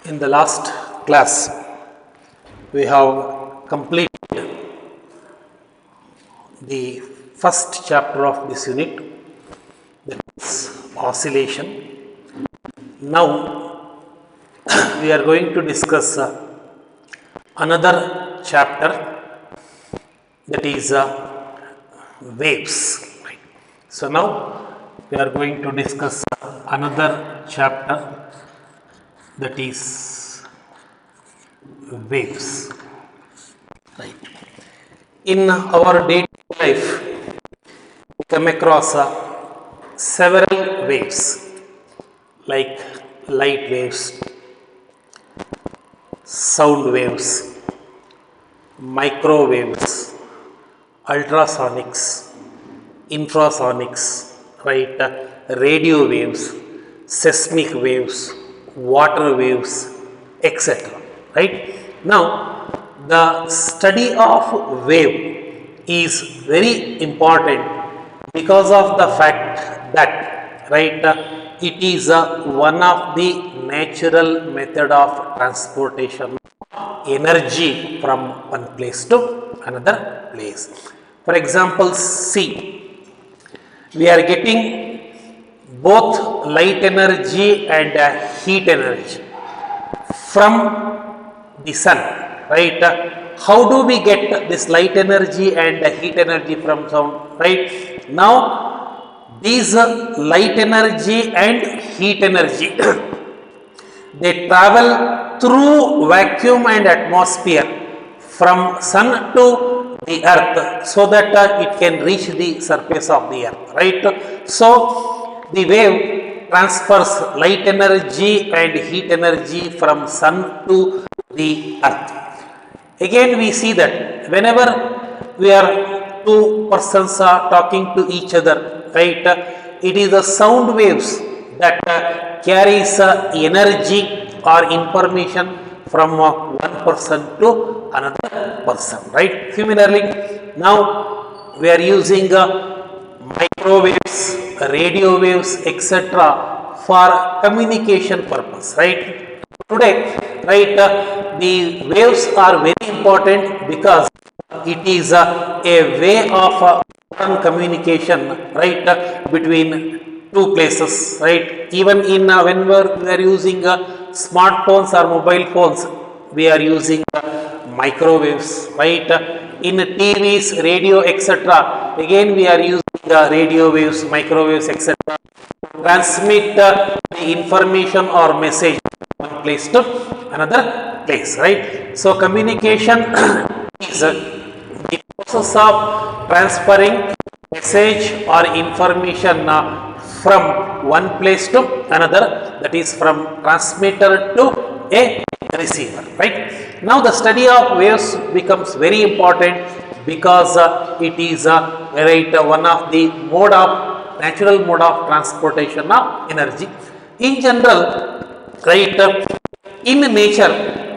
In the last class, we have completed the first chapter of this unit, that is oscillation. Now, we are going to discuss another chapter, that is waves. Right. So, now we are going to discuss another chapter, that is waves. Right. In our day-to-day life, we come across several waves like light waves, sound waves, microwaves, ultrasonics, infrasonics, right? Radio waves, seismic waves, water waves, etc. Right? Now, the study of wave is very important because of the fact that, right, it is one of the natural method of transportation energy from one place to another place. For example, see, we are getting both light energy and heat energy from the sun, right? How do we get this light energy and heat energy from sound, right? Now, these light energy and heat energy they travel through vacuum and atmosphere from sun to the earth, so that it can reach the surface of the earth, right? So, the wave transfers light energy and heat energy from sun to the earth. Again, we see that whenever we are two persons are talking to each other, right, it is the sound waves that carries energy or information from one person to another person, right? Similarly, now we are using microwaves, radio waves, etc. for communication purpose, right? Today, right, the waves are very important because it is a way of communication, right, between two places, right? Even in whenever we are using smartphones or mobile phones, we are using microwaves, right? In TVs, radio, etc. Again, we are using radio waves, microwaves, etc. Transmit the information or message from one place to another place, right? So, communication is the process of transferring message or information from one place to another, that is from transmitter to a receiver, right? Now, the study of waves becomes very important because it is one of the natural mode of transportation of energy. In general, right, in nature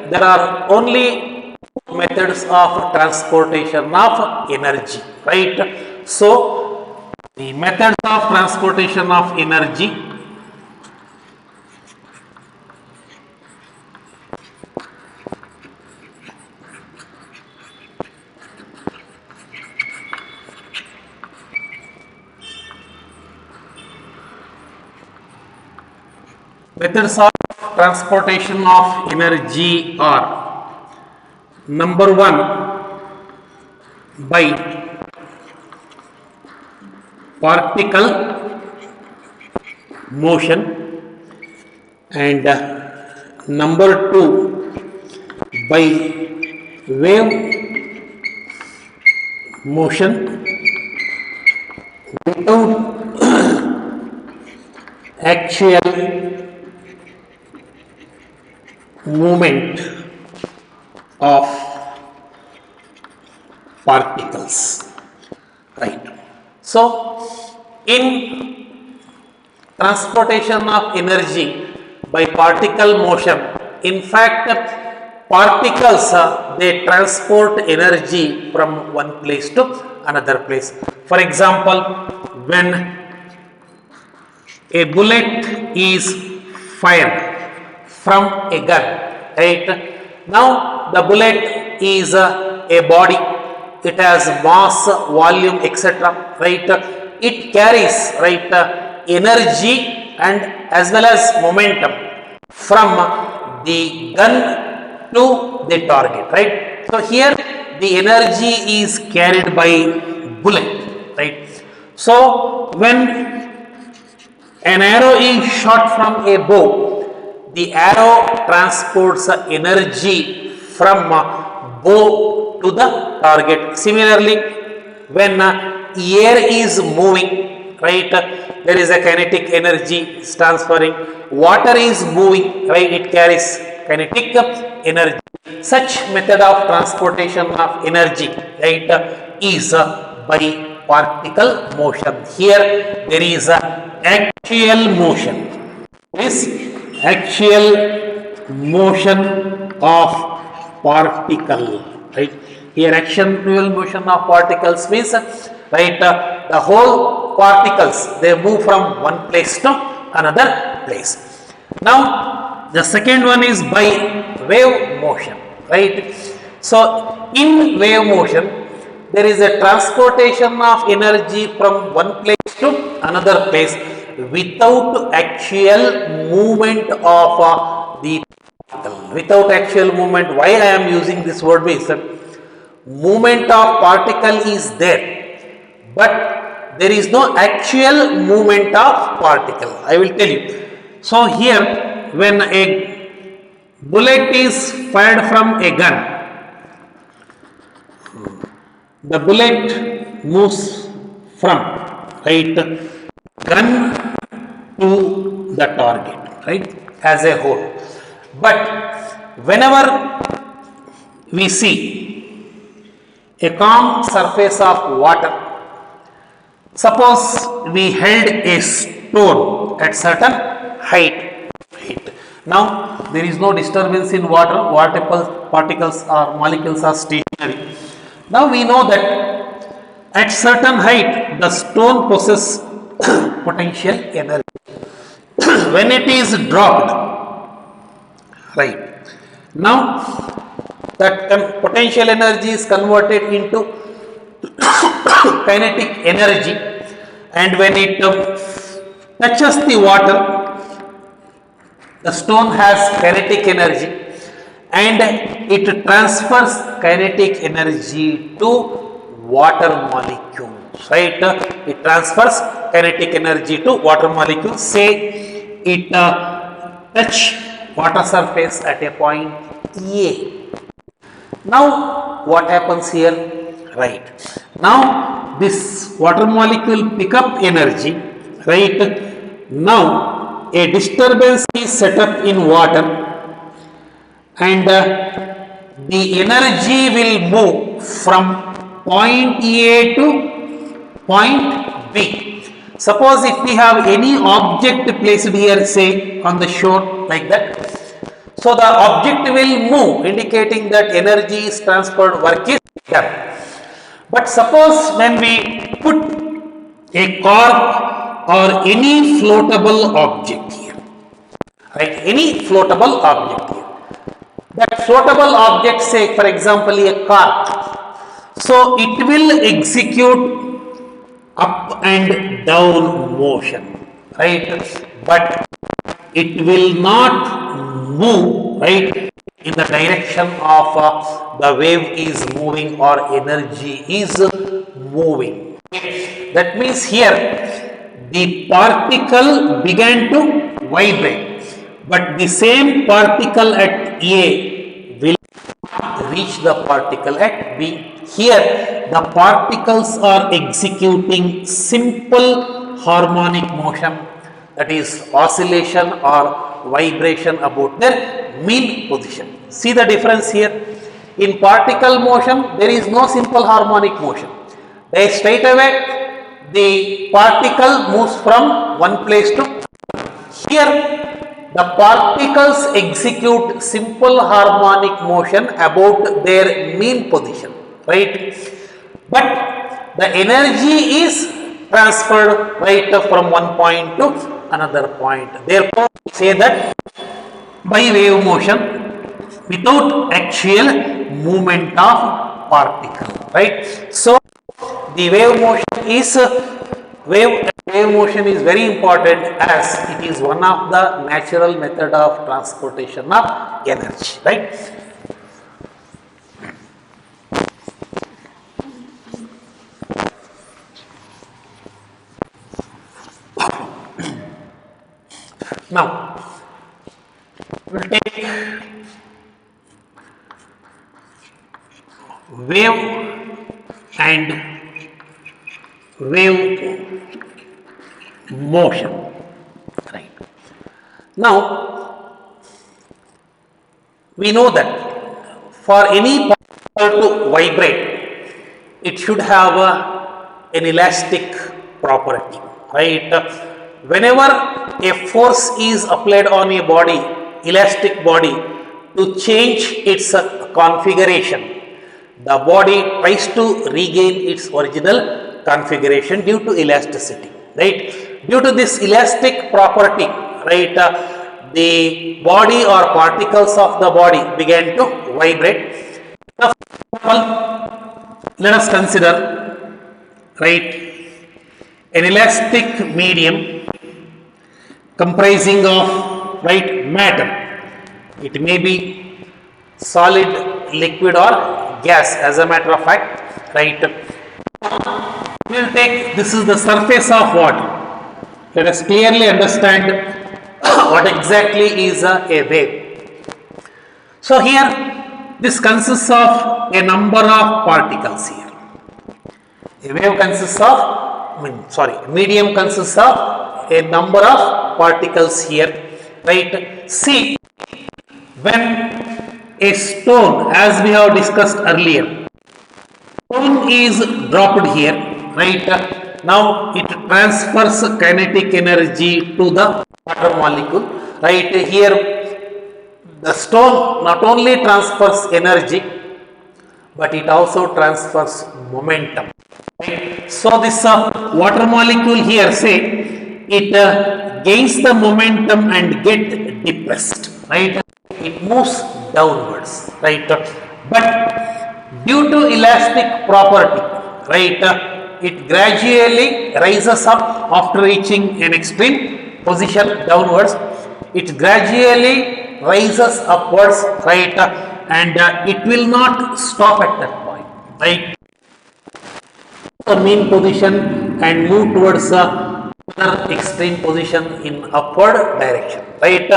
there are only methods of transportation of energy, right? So, the methods of transportation of energy are: number one, by particle motion, and number two, by wave motion without actual movement of particles, right? So, in transportation of energy by particle motion, in fact, particles they transport energy from one place to another place. For example, when a bullet is fired from a gun, right? Now the bullet is a body, it has mass, volume, etc., right? It carries, right, energy and as well as momentum from the gun to the target, right? So here the energy is carried by bullet, right? So when an arrow is shot from a bow, the arrow transports energy from bow to the target. Similarly, when air is moving, right, there is a kinetic energy is transferring. Water is moving, right, it carries kinetic energy. Such method of transportation of energy, right, is by particle motion. Here there is a axial motion. This axial motion of particle, right? Here axial motion of particles means, right, the whole particles they move from one place to another place. Now the second one is by wave motion, right? So in wave motion there is a transportation of energy from one place to another place without actual movement of the particle. Without actual movement, why I am using this word is movement of particle is there, but there is no actual movement of particle. I will tell you. So here when a bullet is fired from a gun, the bullet moves from, right, gun to the target, right, as a whole. But whenever we see a calm surface of water, suppose we held a stone at certain height, right? Now there is no disturbance in water, particles or molecules are stationary. Now we know that at certain height the stone possesses potential energy. When it is dropped, right, now that potential energy is converted into kinetic energy, and when it touches the water, the stone has kinetic energy and it transfers kinetic energy to water molecules, right? It transfers kinetic energy to water molecules. Say it touch water surface at a point A. Now what happens here? Right. Now this water molecule pick up energy, right? Now a disturbance is set up in water, and the energy will move from point A to point B. Suppose if we have any object placed here, say on the shore like that, so the object will move, indicating that energy is transferred, work is done. But suppose when we put a cork or any floatable object here, right, any floatable object here, that floatable object, say for example a cork, so it will execute up and down motion, right, but it will not move, right, in the direction of the wave is moving or energy is moving. That means here the particle began to vibrate, but the same particle at A will reach the particle at B. Here the particles are executing simple harmonic motion, that is oscillation or vibration about their mean position. See the difference here. In particle motion there is no simple harmonic motion. They straight away the particle moves from one place to another. Here the particles execute simple harmonic motion about their mean position, right? But the energy is transferred, right, from one point to another point. Therefore, say that by wave motion without actual movement of particle, right? So the wave motion is very important as it is one of the natural method of transportation of energy, right? Now we'll take wave and wave motion, right? Now we know that for any particle to vibrate, it should have an elastic property, right? Whenever a force is applied on a body, elastic body, to change its configuration, the body tries to regain its original configuration due to elasticity, right? Due to this elastic property, right, the body or particles of the body began to vibrate. For example, let us consider, right, an elastic medium comprising of, right, matter. It may be solid, liquid or gas, as a matter of fact, right? We will take, this is the surface of water. Let us clearly understand what exactly is a wave. So here, this consists of a number of particles here. A wave consists of, medium consists of a number of particles here, right? See, when a stone, as we have discussed earlier, stone is dropped here, right? Now it transfers kinetic energy to the water molecule, right? Here the stone not only transfers energy, but it also transfers momentum. Right? So this water molecule here, say, it gains the momentum and get depressed, right? It moves downwards, right? But due to elastic property, right, it gradually rises up after reaching an extreme position downwards. It gradually rises upwards, right, and it will not stop at that point, right? The mean position and move towards another extreme position in upward direction, right?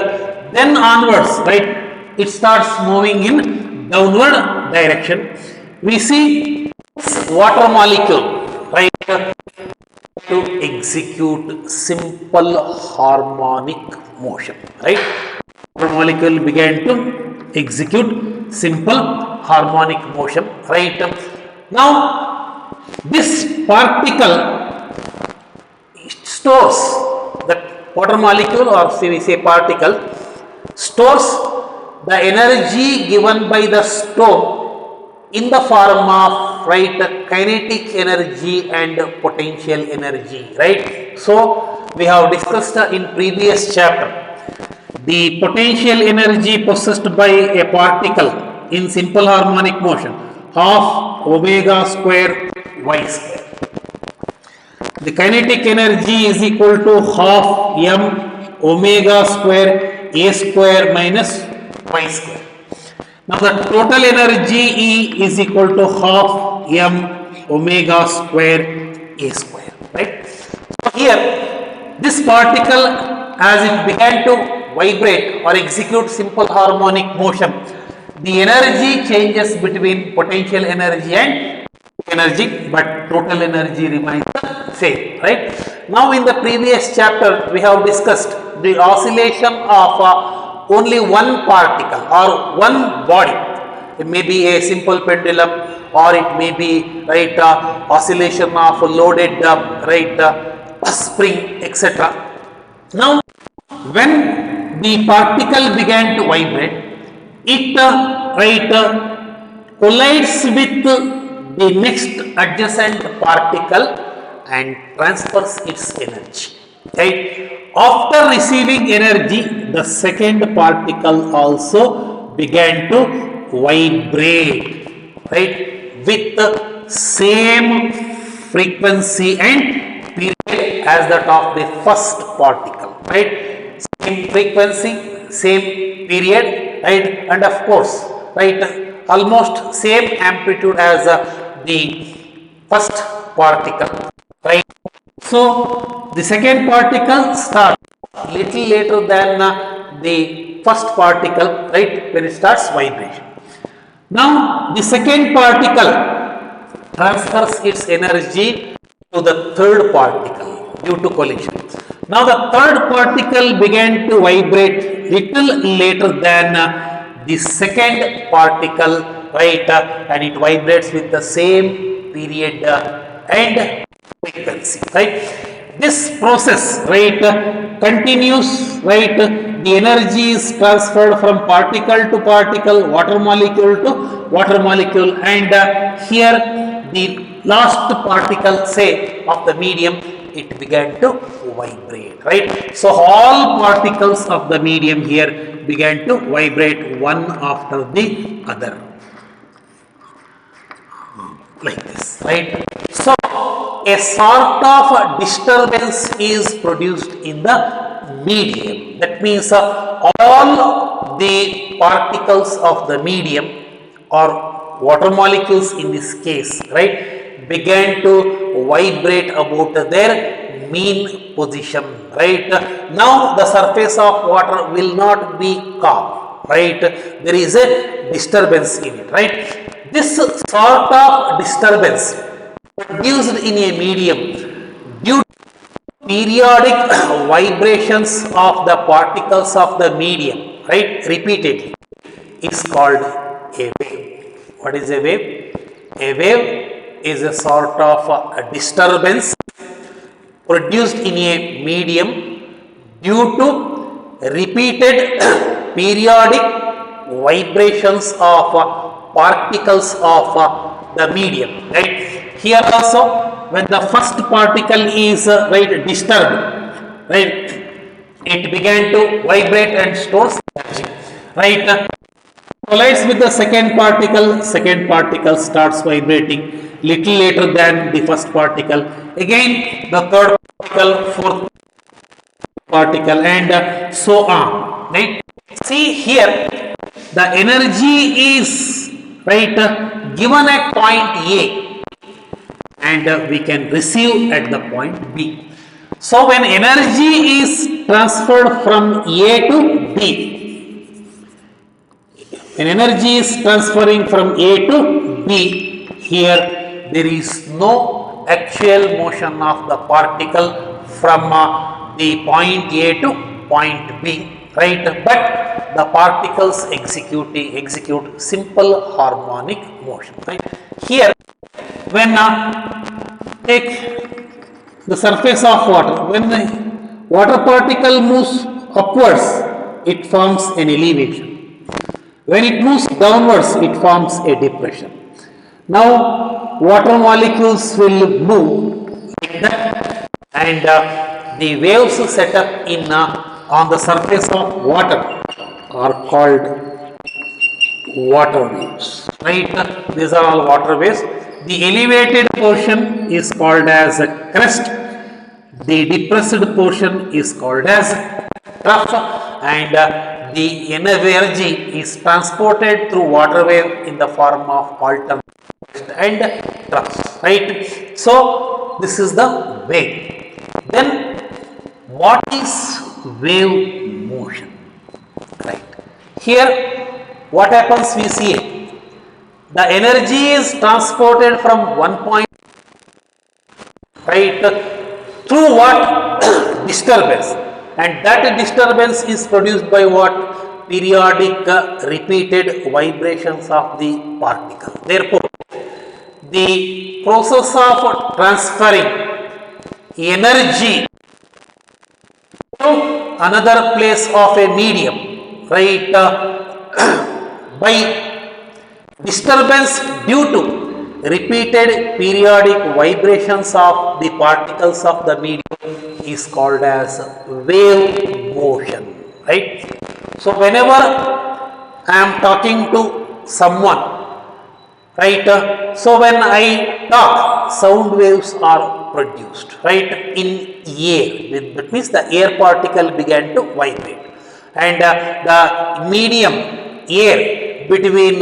Then onwards, right, it starts moving in downward direction. We see this water molecule, right, to execute simple harmonic motion, right? Water molecule began to execute simple harmonic motion, right? Now this particle stores, that water molecule, or say we say particle, stores the energy given by the stone in the form of, right, kinetic energy and potential energy, right? So we have discussed in previous chapter the potential energy possessed by a particle in simple harmonic motion, half omega square y square. The kinetic energy is equal to half m omega square a square minus y square. Now the total energy E is equal to half m omega square a square, right? So here, this particle, as it began to vibrate or execute simple harmonic motion, the energy changes between potential energy and energy, but total energy remains the same, right? Now in the previous chapter we have discussed the oscillation of only one particle or one body. It may be a simple pendulum, or it may be, right, oscillation of loaded spring, etc. Now when the particle began to vibrate, it collides with the next adjacent particle and transfers its energy, right? After receiving energy, the second particle also began to vibrate, right, with the same frequency and period as that of the first particle, right? Same frequency, same period, right, and of course, right, almost same amplitude as the first particle, right? So the second particle starts little later than the first particle, right, when it starts vibration. Now the second particle transfers its energy to the third particle due to collision. Now the third particle began to vibrate little later than the second particle, right, and it vibrates with the same period and frequency, right. This process, right, continues, right. The energy is transferred from particle to particle, water molecule to water molecule, and here the last particle, say, of the medium, it began to vibrate, right. So all particles of the medium here began to vibrate one after the other, like this, right. So a sort of disturbance is produced in the medium. That means all the particles of the medium, or water molecules in this case, right, began to vibrate about their mean position, right. Now the surface of water will not be calm, right. There is a disturbance in it, right. This sort of disturbance produced in a medium due to periodic vibrations of the particles of the medium, right, repeatedly, is called a wave. What is a wave? A wave is a sort of a disturbance produced in a medium due to repeated periodic vibrations of particles of the medium, right. Here also, when the first particle is right, disturbed, right, it began to vibrate and stores energy, right. Collides with the second particle starts vibrating little later than the first particle. Again, the third particle, fourth particle, and so on, right. See here, the energy is, right, given at point A, and we can receive at the point B. So when energy is transferred from A to B, when energy is transferring from A to B, here there is no actual motion of the particle from the point A to point B, right, but the particles execute simple harmonic motion, right. Here, when take the surface of water, when the water particle moves upwards, it forms an elevation. When it moves downwards, it forms a depression. Now water molecules will move like that, and the waves set up in on the surface of water are called water waves, right. These are all water waves. The elevated portion is called as a crest, the depressed portion is called as trough, and the energy is transported through water wave in the form of alternate crest and troughs, right. So this is the wave. Then what is wave motion, right. Here what happens, we see the energy is transported from one point, right, through what? Disturbance, and that disturbance is produced by what? Periodic repeated vibrations of the particle. Therefore, the process of transferring energy to another place of a medium, right, by disturbance due to repeated periodic vibrations of the particles of the medium is called as wave motion, right? So whenever I am talking to someone, right, so when I talk, sound waves are produced, right, in air. That means the air particle began to vibrate, and the medium air between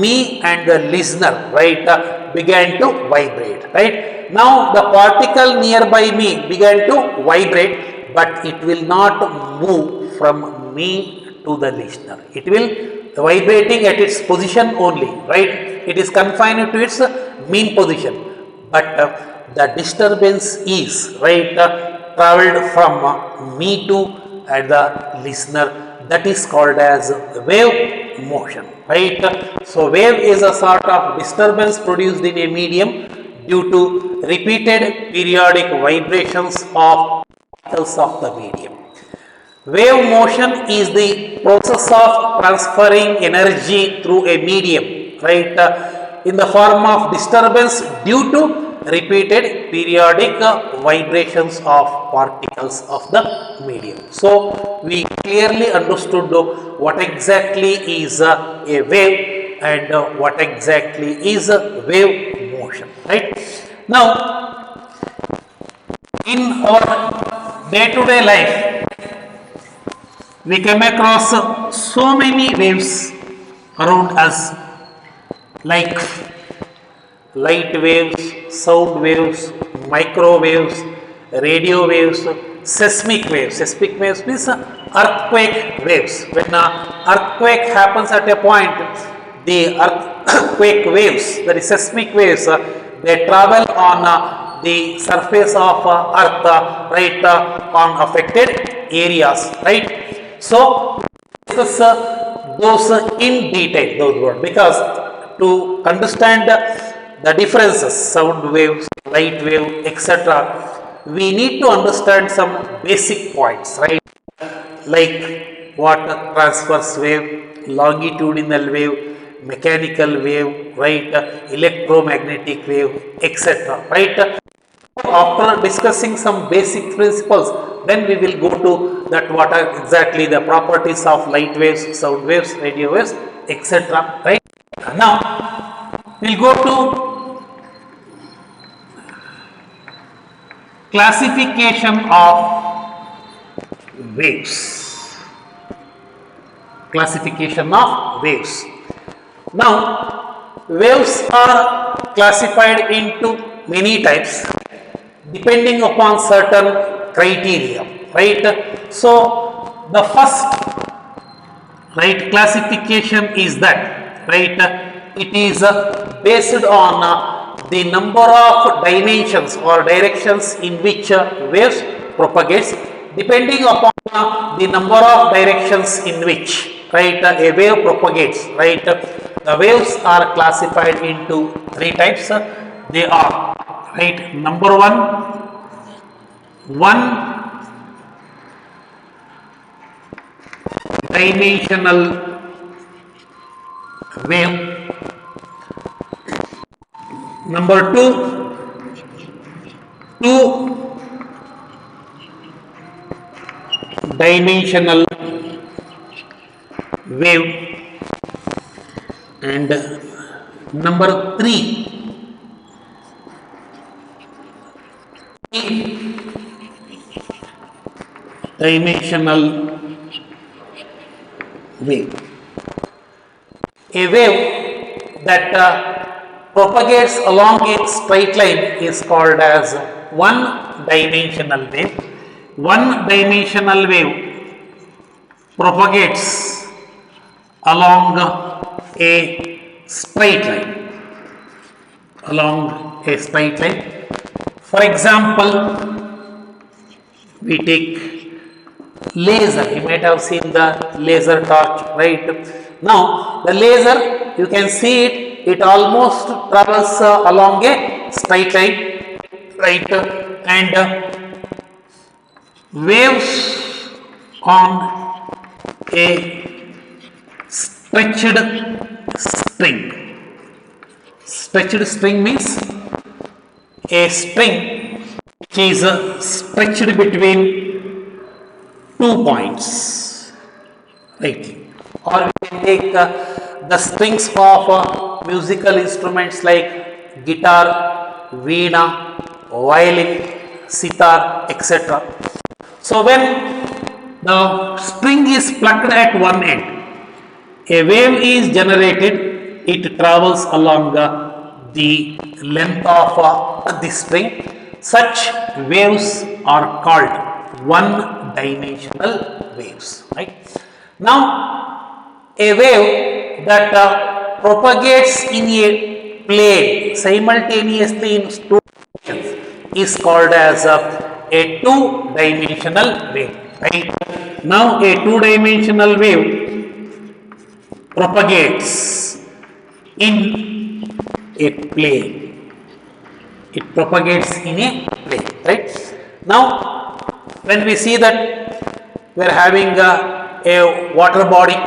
me and the listener, right, began to vibrate, right. Now the particle nearby me began to vibrate, but it will not move from me to the listener. It will vibrating at its position only, right. It is confined to its mean position, but the disturbance is, right, traveled from me to the listener. That is called as wave motion, right. So wave is a sort of disturbance produced in a medium due to repeated periodic vibrations of particles of the medium. Wave motion is the process of transferring energy through a medium, right, in the form of disturbance due to repeated periodic vibrations of particles of the medium. So we clearly understood what exactly is a wave and what exactly is a wave motion, right. Now, in our day-to-day life, we come across so many waves around us, like light waves, sound waves, microwaves, radio waves, seismic waves. Seismic waves means earthquake waves. When earthquake happens at a point, the earthquake waves, that is seismic waves, they travel on the surface of earth, right, on affected areas, right. So discuss those in detail, those words, because to understand the differences, sound waves, light wave, etc., we need to understand some basic points, right? Like water transverse wave, longitudinal wave, mechanical wave, right? Electromagnetic wave, etc., right? After discussing some basic principles, then we will go to that what are exactly the properties of light waves, sound waves, radio waves, etc., right? Now we'll go to classification of waves. Classification of waves. Now, waves are classified into many types depending upon certain criteria, right. So the first, right, classification is that, right, it is based on the number of dimensions or directions in which waves propagates. Depending upon the number of directions in which, right, a wave propagates, right, the waves are classified into three types. They are, right, number one dimensional wave, number two dimensional wave, and number three dimensional wave. A wave that propagates along a straight line is called as one dimensional wave. One dimensional wave propagates along a straight line. Along a straight line. For example, we take laser. You might have seen the laser torch, right? Now, the laser, you can see it, it almost travels along a straight line, right? And waves on a stretched string. Stretched string means a string which is stretched between 2 points, right? Or we can take the strings of musical instruments like guitar, veena, violin, sitar, etc. So when the string is plucked at one end, a wave is generated, it travels along the length of the string. Such waves are called one dimensional waves, right? Now, a wave that propagates in a plane simultaneously in two directions is called as a two-dimensional wave, right? Now, a two-dimensional wave propagates in a plane. It propagates in a plane, right? Now, when we see that we are having a water body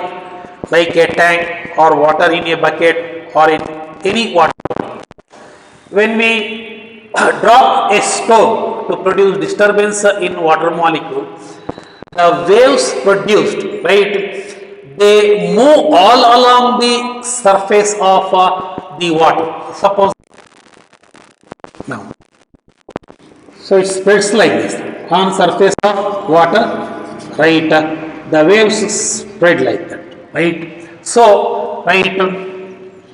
like a tank or water in a bucket or in any water body, when we drop a stone to produce disturbance in water molecule, the waves produced, right, they move all along the surface of the water. Suppose now, so it spreads like this on surface of water, right? The waves spread like that, right? So, right,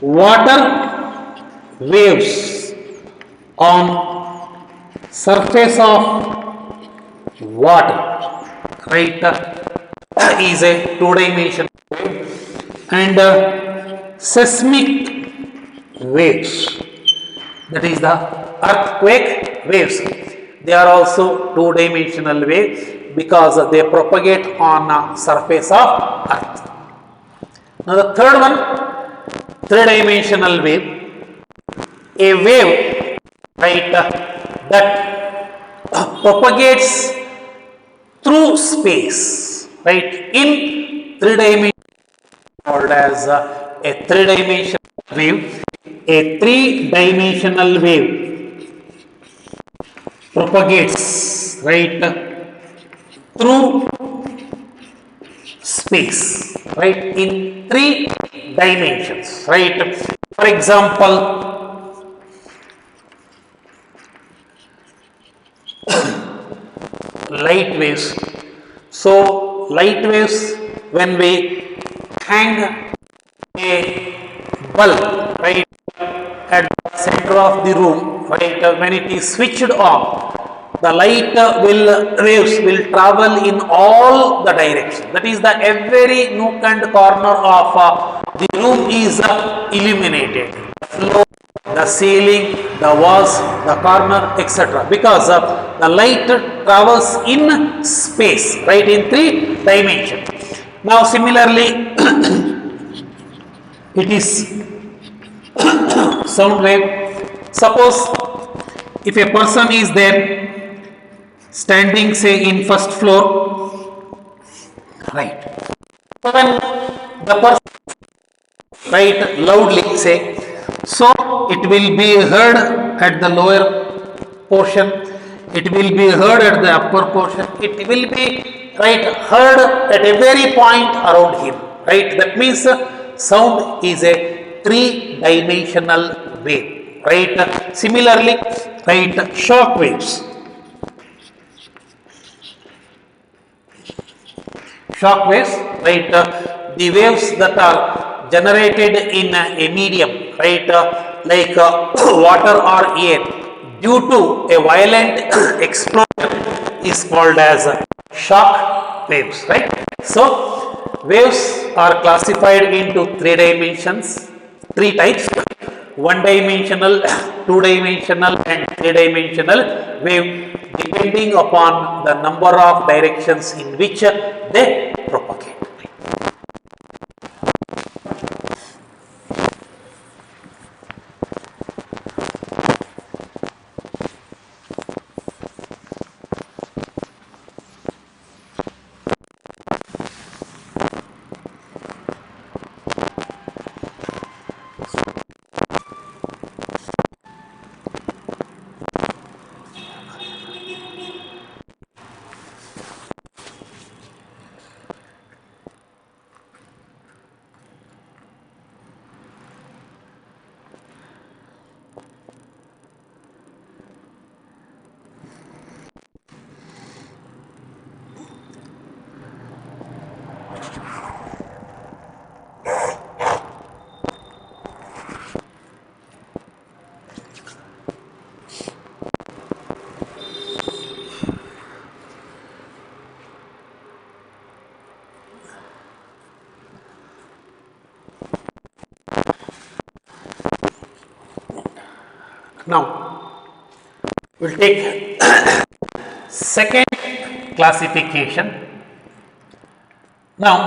water waves on surface of water, right, is a two-dimensional wave, and seismic waves, that is the earthquake waves, they are also two-dimensional waves because they propagate on surface of earth. Now the third one, three-dimensional wave, a wave, right, that propagates through space, right, in three dimensions, called as a three-dimensional wave. A three-dimensional wave propagates, right, through space, right, in three dimensions, right. For example, light waves. So light waves, when we hang a bulb, right, at the center of the room, right, when it is switched on, the light waves will travel in all the directions. That is, the every nook and corner of the room is illuminated. The floor, the ceiling, the walls, the corner, etc. Because the light travels in space, right, in three dimensions. Now, similarly, it is sound wave. Suppose if a person is there standing, say, in first floor, right, so when the person, right, loudly say, so it will be heard at the lower portion, it will be heard at the upper portion, it will be, right, heard at a very point around him, right. That means sound is a three-dimensional wave, right. Similarly, right, shock waves. Shock waves, right, the waves that are generated in a medium, right, like water or air, due to a violent explosion is called as shock waves, right. So waves are classified into three dimensions, three types: one dimensional, two dimensional, and three dimensional wave, depending upon the number of directions in which they propagate. Now we'll take second classification. Now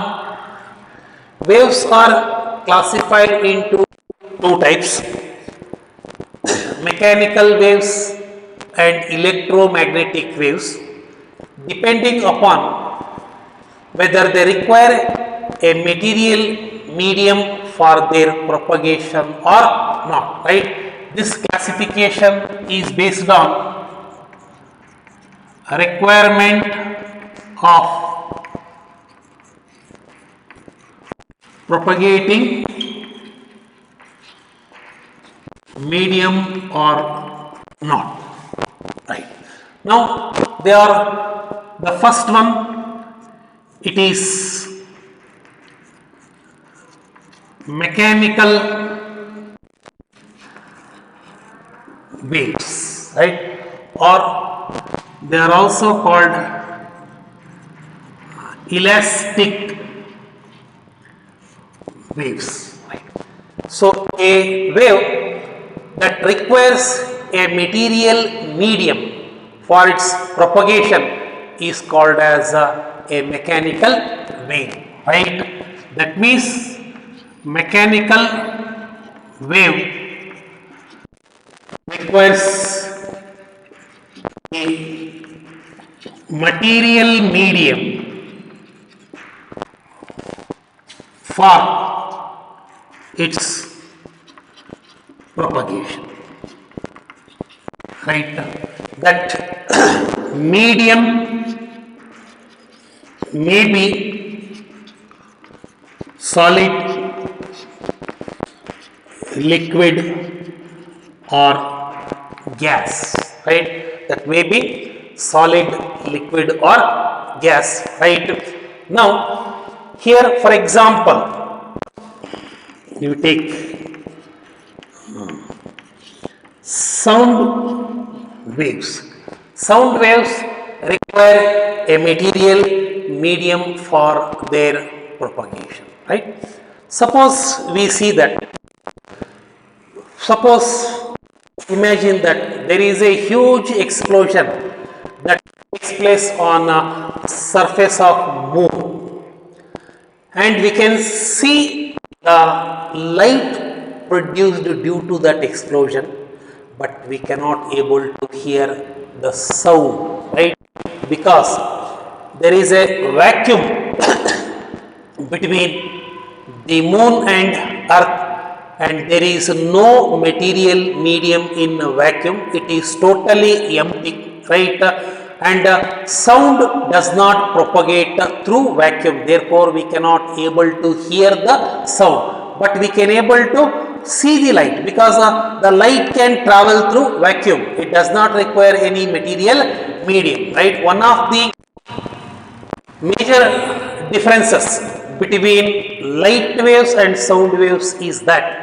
waves are classified into two types: mechanical waves and electromagnetic waves, depending upon whether they require a material medium for their propagation or not, right? This classification is based on a requirement of propagating medium or not, right? Now they are, the first one, it is mechanical waves, right? Or they are also called elastic waves, right? So a wave that requires a material medium for its propagation is called as a mechanical wave, right? That means mechanical wave requires a material medium for its propagation, right? That medium may be solid, liquid or gas, right? That may be solid, liquid or gas, right? Now here, for example, you take sound waves. Sound waves require a material medium for their propagation, right? Suppose we see that, suppose imagine that there is a huge explosion that takes place on a surface of moon, and we can see the light produced due to that explosion, but we cannot able to hear the sound, right? Because there is a vacuum between the moon and earth, and there is no material medium in a vacuum. It is totally empty, right? And sound does not propagate through vacuum, therefore we cannot able to hear the sound, but we can able to see the light, because the light can travel through vacuum. It does not require any material medium, right? One of the major differences between light waves and sound waves is that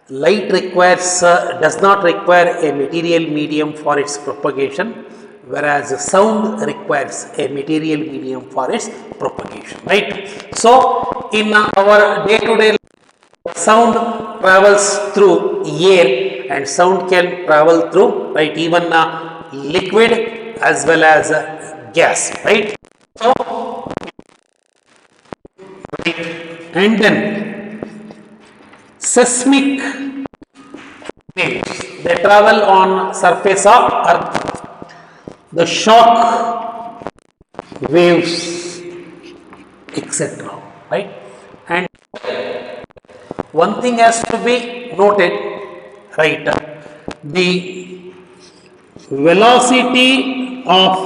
light does not require a material medium for its propagation, whereas sound requires a material medium for its propagation, right? So in our day-to-day life, sound travels through air, and sound can travel through, right, even liquid as well as gas, right? So, right. And then seismic waves, they travel on surface of earth. The shock waves, etc., right? And one thing has to be noted, right? The velocity of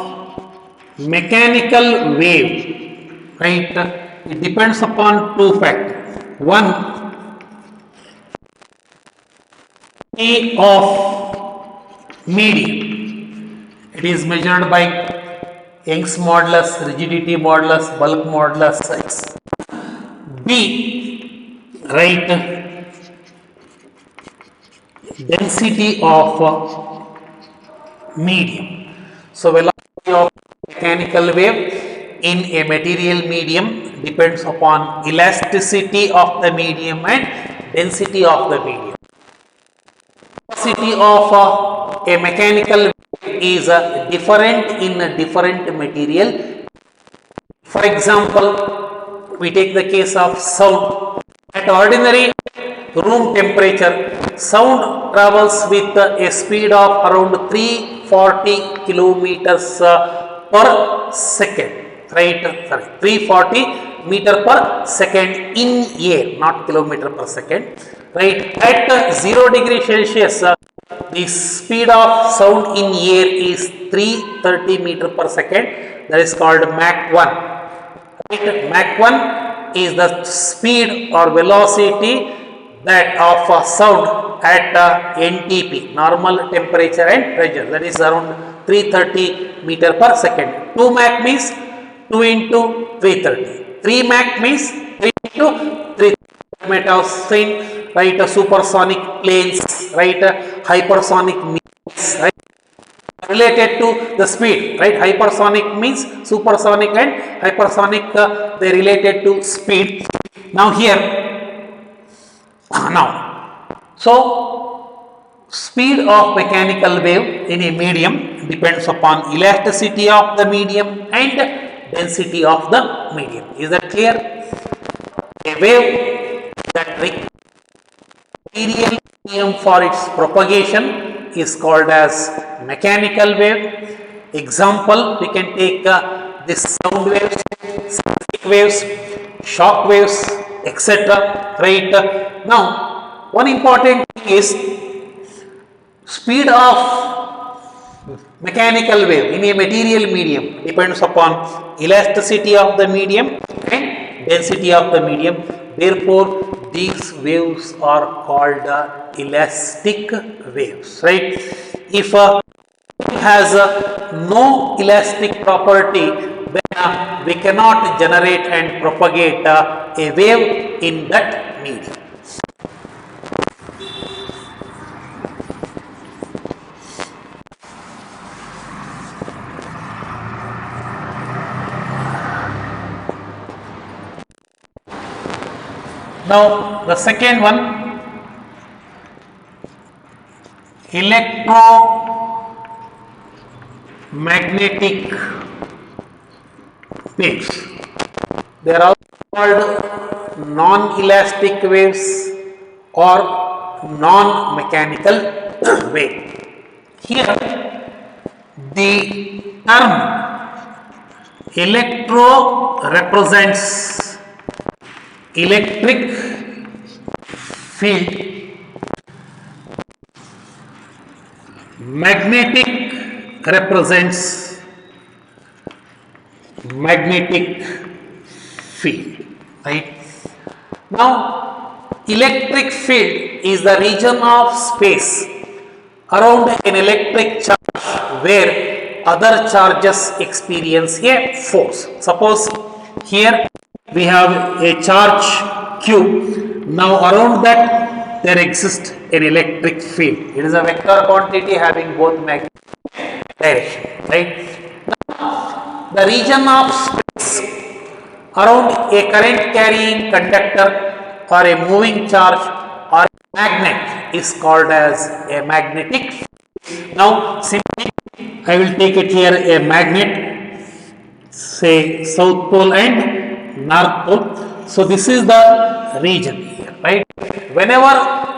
mechanical wave, right? It depends upon two factors. One, of medium. It is measured by Young's modulus, rigidity modulus, bulk modulus, X. B, right, density of medium. So velocity of mechanical wave in a material medium depends upon elasticity of the medium and density of the medium. velocity of a mechanical wave is different in a different material. For example, we take the case of sound. At ordinary room temperature, sound travels with a speed of around 340 kilometers per second, right? Sorry, 340 meter per second in air, not kilometer per second, right? At 0 degree Celsius, the speed of sound in air is 330 meter per second. That is called Mach 1. Right? Mach 1 is the speed or velocity that of sound at NTP, normal temperature and pressure, that is around 330 meter per second. 2 Mach means 2 into 330. 3 Mach means 3 into 330. You might have seen, right, supersonic planes, right, hypersonic missiles, right, related to the speed, right? Hypersonic means supersonic and hypersonic, they related to speed. Now here, so speed of mechanical wave in a medium depends upon elasticity of the medium and density of the medium. Is that clear? A wave that requires material medium for its propagation is called as mechanical wave. Example, we can take this sound waves, static waves, shock waves, etc. Right? Now, one important thing is speed of mechanical wave in a material medium depends upon elasticity of the medium and density of the medium. Therefore, these waves are called elastic waves, right? If has no elastic property, then we cannot generate and propagate a wave in that medium. Now, the second one, electromagnetic waves. They are also called non-elastic waves or non-mechanical wave. Here, the term electro represents electric field, magnetic represents magnetic field, right? Now, electric field is the region of space around an electric charge where other charges experience a force. Suppose here we have a charge Q. Now around that there exists an electric field. It is a vector quantity having both magnetic direction, right? Now, the region of space around a current carrying conductor or a moving charge or a magnet is called as a magnetic field. Now simply I will take it here a magnet, say South Pole and North Pole. So this is the region here, right? Whenever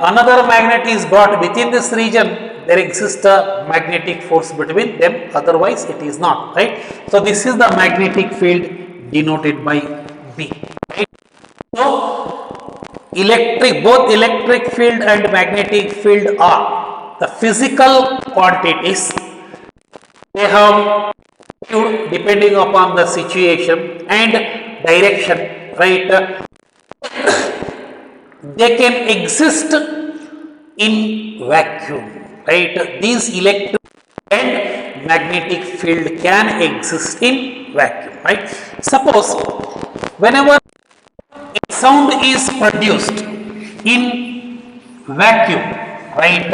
another magnet is brought within this region, there exists a magnetic force between them, otherwise it is not, right? So this is the magnetic field denoted by B, right? So both electric field and magnetic field are the physical quantities. They have depending upon the situation and direction, right? They can exist in vacuum, right? These electric and magnetic field can exist in vacuum, right? Suppose whenever a sound is produced in vacuum, right?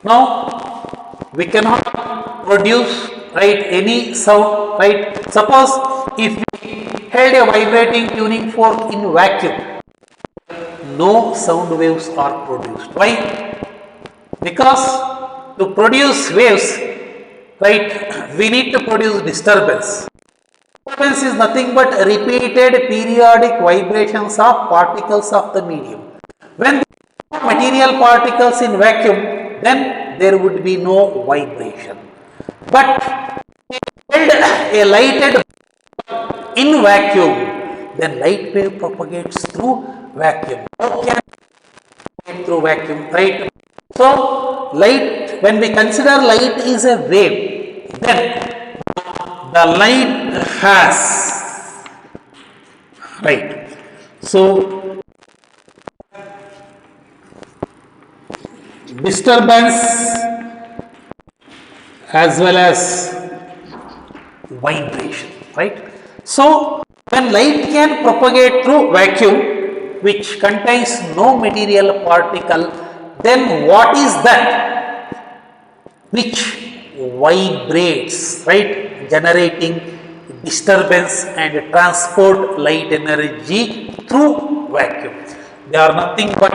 Now we cannot produce, right, any sound, right? Suppose if we held a vibrating tuning fork in vacuum, no sound waves are produced. Why? Because to produce waves, right, we need to produce disturbance. Disturbance is nothing but repeated periodic vibrations of particles of the medium. When there are material particles in vacuum, then there would be no vibration. But held a lighted in vacuum, then light wave propagates through vacuum. How can it through vacuum, right? So, light, when we consider light is a wave, then the light has, right? So, disturbance as well as vibration, right? So, when light can propagate through vacuum, which contains no material particle, then what is that which vibrates, right, generating disturbance and transport light energy through vacuum? They are nothing but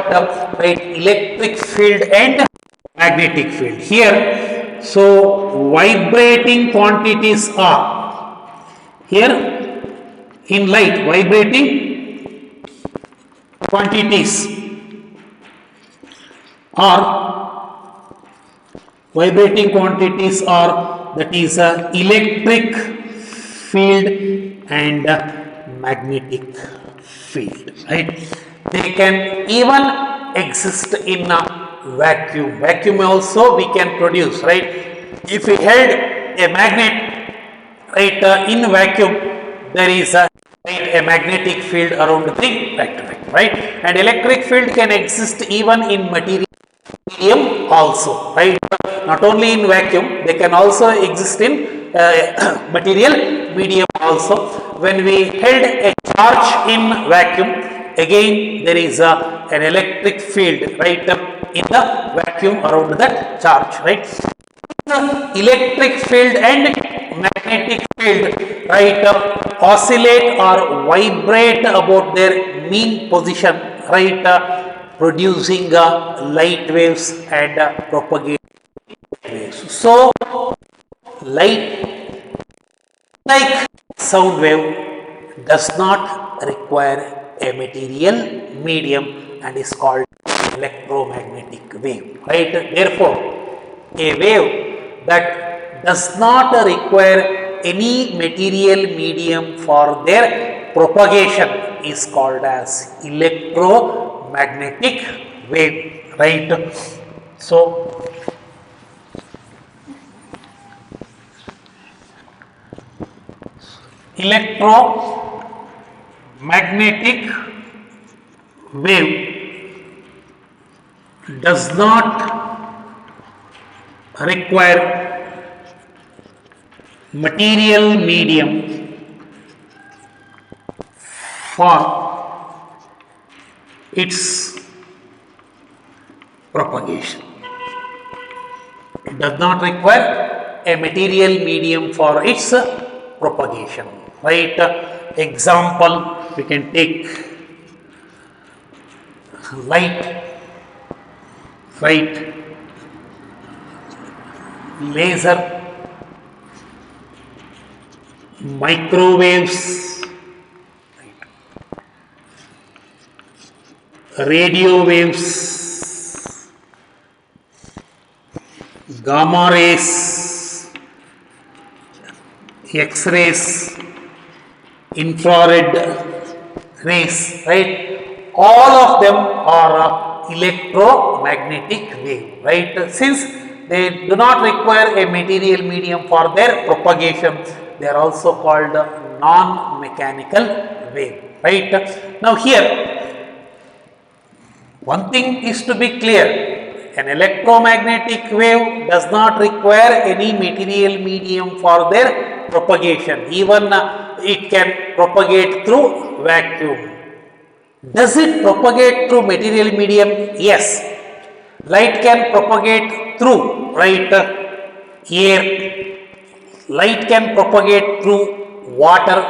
right, electric field and magnetic field. Here, so vibrating quantities are here in light, vibrating quantities are that is electric field and magnetic field, right? They can even exist in a vacuum also we can produce, right? If we held a magnet, right, in vacuum, there is a magnetic field around the rectangle, right? And electric field can exist even in material medium also, right? Not only in vacuum, they can also exist in material medium also. When we held a charge in vacuum, again there is an electric field, right, in the vacuum around that charge, right? The electric field and magnetic field, right, oscillate or vibrate about their mean position, right, producing light waves and propagating waves. So, light, like sound wave, does not require a material medium and is called electromagnetic wave, right? Therefore, a wave that does not require any material medium for their propagation is called as electromagnetic wave, right? So, electromagnetic wave does not require material medium for its propagation. It does not require a material medium for its propagation, right? Example, we can take light, right, laser, microwaves, radio waves, gamma rays, X-rays, infrared rays, right? All of them are electromagnetic wave, right? Since they do not require a material medium for their propagation, they are also called non-mechanical wave, right? Now here, one thing is to be clear. An electromagnetic wave does not require any material medium for their propagation. Even it can propagate through vacuum. Does it propagate through material medium? Yes. Light can propagate through, right, air. Light can propagate through water.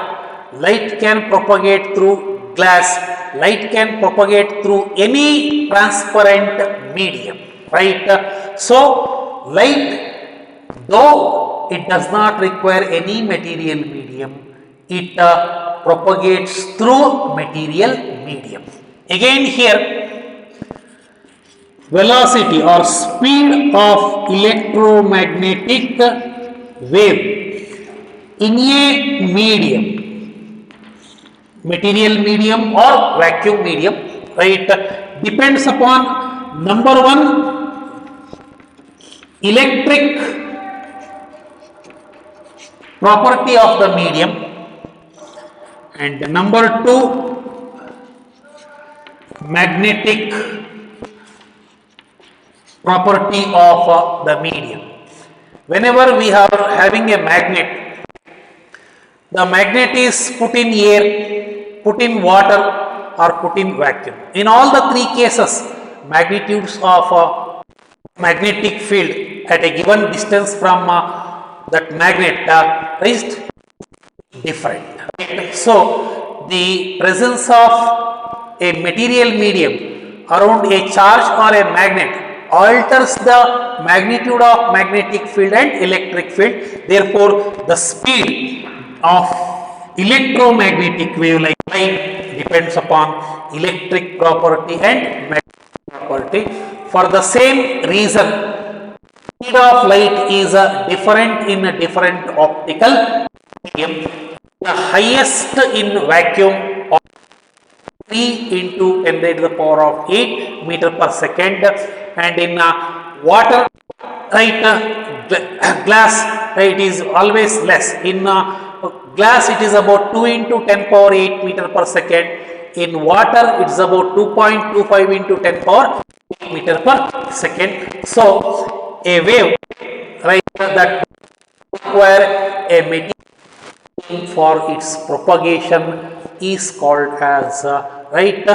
Light can propagate through glass. Light can propagate through any transparent medium, right? So light, though it does not require any material medium, it propagates through material medium. Again here, velocity or speed of electromagnetic wave in a medium, material medium or vacuum medium, right, depends upon number one, electric property of the medium, and number two, magnetic property of the medium. Whenever we are having a magnet, the magnet is put in air, put in water, or put in vacuum. In all the three cases, magnitudes of magnetic field at a given distance from that magnet is different. So the presence of a material medium around a charge or a magnet alters the magnitude of magnetic field and electric field. Therefore, the speed of electromagnetic wave like light depends upon electric property and magnetic property. For the same reason, speed of light is different in a different optical medium. The highest in vacuum of 3 into 10 raised to the power of 8 meter per second, and in water, right, glass, right, is always less. In glass it is about 2 into 10 power 8 meter per second. In water it is about 2.25 into 10 power 8 meter per second. So a wave, right, that require a material for its propagation is called as right,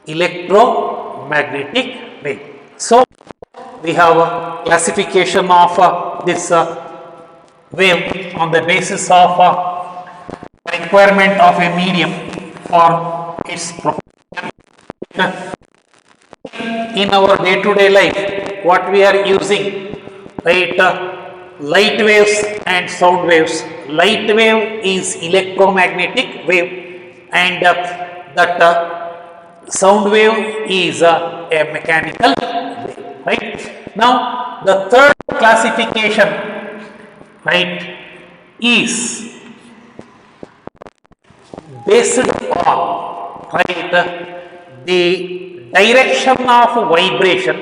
electromagnetic wave. So we have a classification of this wave on the basis of requirement of a medium for its propagation. In our day-to-day life, what we are using, right, light waves and sound waves. Light wave is electromagnetic wave, and that sound wave is a mechanical wave, right? Now the third classification, right, is based on, right, the direction of vibration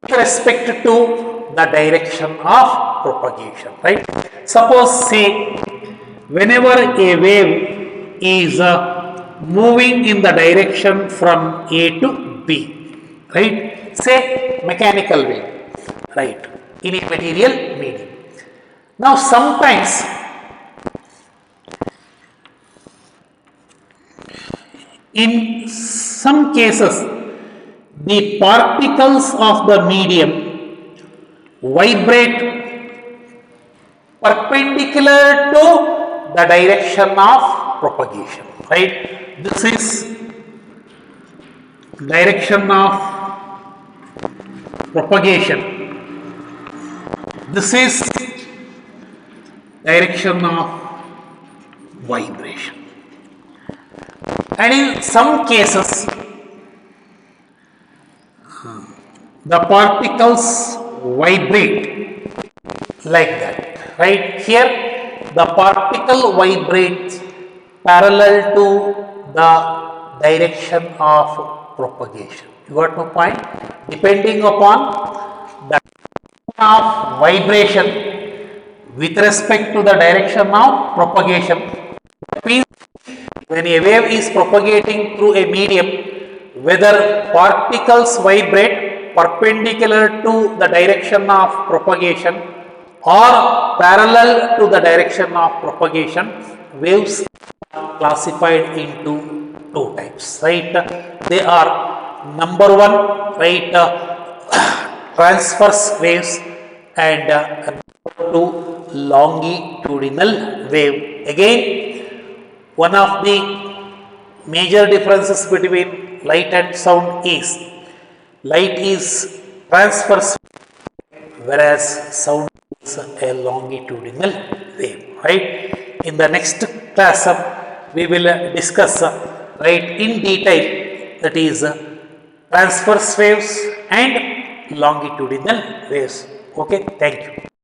with respect to the direction of propagation, right? Suppose, say, whenever a wave is moving in the direction from A to B, right? Say mechanical wave, right, in a material medium. Now sometimes in some cases the particles of the medium vibrate perpendicular to the direction of propagation, right? This is direction of propagation. This is direction of vibration. And in some cases, the particles vibrate like that, right? Here, the particle vibrates parallel to the direction of propagation. You got my point? Depending upon the direction of vibration with respect to the direction of propagation, when a wave is propagating through a medium, whether particles vibrate perpendicular to the direction of propagation or parallel to the direction of propagation, waves are classified into two types, right? They are number one, right, transverse waves, and number two, longitudinal wave. Again, one of the major differences between light and sound is light is transverse, whereas sound is a longitudinal wave, right? In the next class, we will discuss, right, in detail, that is transverse waves and longitudinal waves. Okay, thank you.